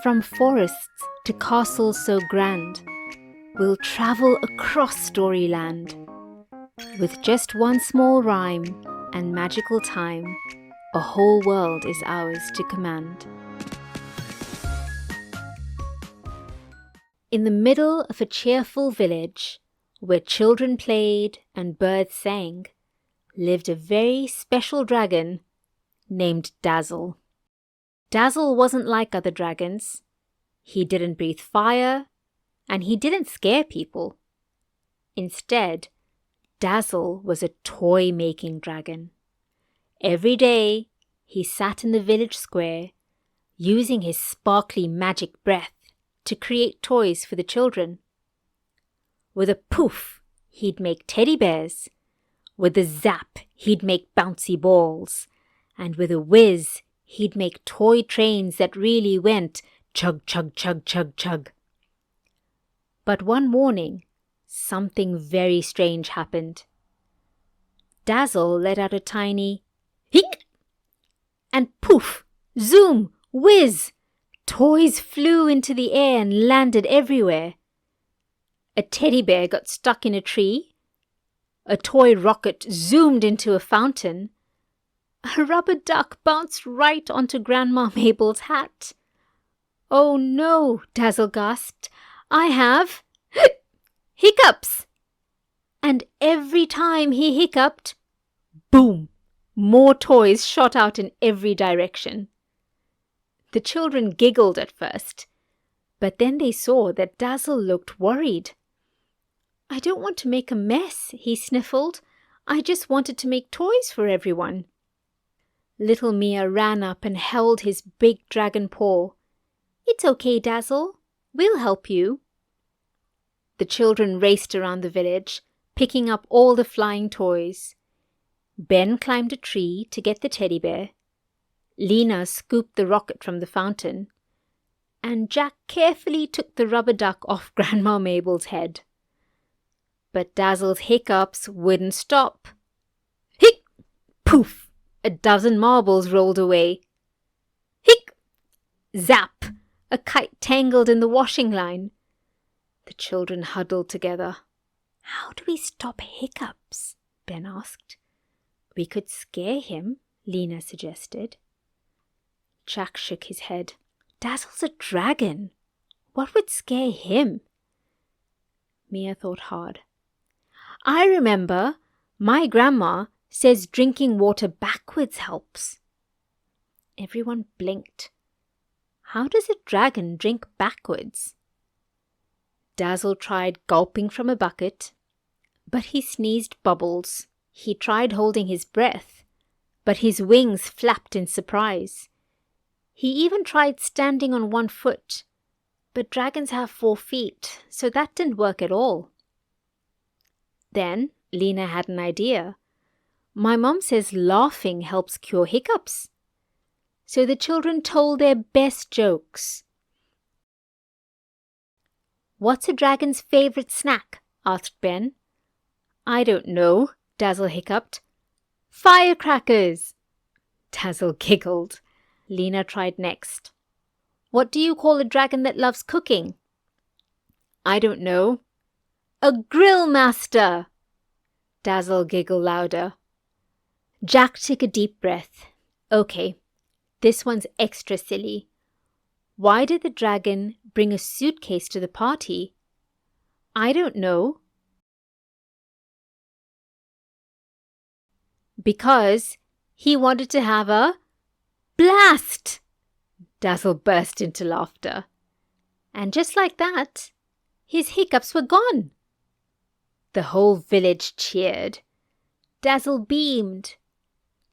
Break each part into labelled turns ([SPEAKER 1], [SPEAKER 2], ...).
[SPEAKER 1] From forests to castles so grand, we'll travel across Storyland. With just one small rhyme and magical time, a whole world is ours to command. In the middle of a cheerful village, where children played and birds sang, lived a very special dragon named Dazzle. Dazzle wasn't like other dragons. He didn't breathe fire, and he didn't scare people. Instead, Dazzle was a toy-making dragon. Every day, he sat in the village square, using his sparkly magic breath to create toys for the children. With a poof, he'd make teddy bears. With a zap, he'd make bouncy balls. And with a whiz, he'd make toy trains that really went chug, chug, chug, chug, chug. But one morning, something very strange happened. Dazzle let out a tiny hic, and poof, zoom, whiz, toys flew into the air and landed everywhere. A teddy bear got stuck in a tree. A toy rocket zoomed into a fountain. A rubber duck bounced right onto Grandma Mabel's hat. "Oh no," Dazzle gasped. "I have hiccups!" And every time he hiccuped, boom, more toys shot out in every direction. The children giggled at first, but then they saw that Dazzle looked worried. "I don't want to make a mess," he sniffled. "I just wanted to make toys for everyone." Little Mia ran up and held his big dragon paw. "It's okay, Dazzle. We'll help you." The children raced around the village, picking up all the flying toys. Ben climbed a tree to get the teddy bear. Lena scooped the rocket from the fountain. And Jack carefully took the rubber duck off Grandma Mabel's head. But Dazzle's hiccups wouldn't stop. Hic! Poof! A dozen marbles rolled away. Hic! Zap! A kite tangled in the washing line. The children huddled together. "How do we stop Hiccups?" Ben asked. "We could scare him," Lena suggested. Jack shook his head. "Dazzle's a dragon. What would scare him?" Mia thought hard. "I remember my grandma says drinking water backwards helps." Everyone blinked. How does a dragon drink backwards? Dazzle tried gulping from a bucket, but he sneezed bubbles. He tried holding his breath, but his wings flapped in surprise. He even tried standing on one foot, but dragons have 4 feet, so that didn't work at all. Then Lena had an idea. "My mom says laughing helps cure hiccups." So the children told their best jokes. "What's a dragon's favorite snack?" asked Ben. "I don't know," Dazzle hiccuped. "Firecrackers!" Dazzle giggled. Lena tried next. "What do you call a dragon that loves cooking?" "I don't know." "A grill master!" Dazzle giggled louder. Jack took a deep breath. "Okay, this one's extra silly. Why did the dragon bring a suitcase to the party?" "I don't know." "Because he wanted to have a blast!" Dazzle burst into laughter. And just like that, his hiccups were gone. The whole village cheered. Dazzle beamed.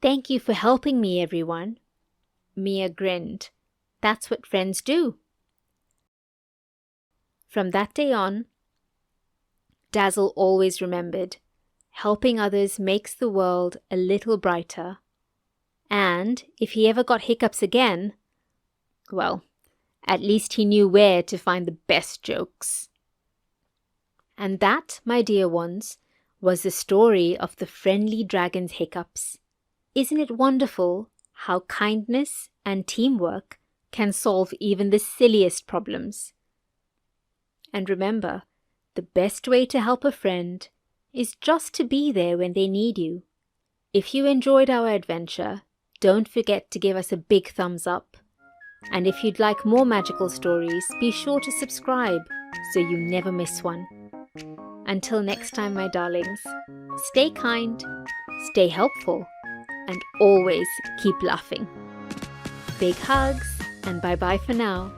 [SPEAKER 1] "Thank you for helping me, everyone." Mia grinned. That's what friends do. From that day on, Dazzle always remembered, helping others makes the world a little brighter. And if he ever got hiccups again, well, at least he knew where to find the best jokes. And that, my dear ones, was the story of the friendly dragon's hiccups. Isn't it wonderful how kindness and teamwork can solve even the silliest problems. And remember, the best way to help a friend is just to be there when they need you. If you enjoyed our adventure, don't forget to give us a big thumbs up. And if you'd like more magical stories, be sure to subscribe so you never miss one. Until next time, my darlings, stay kind, stay helpful, and always keep laughing. Big hugs, and bye-bye for now.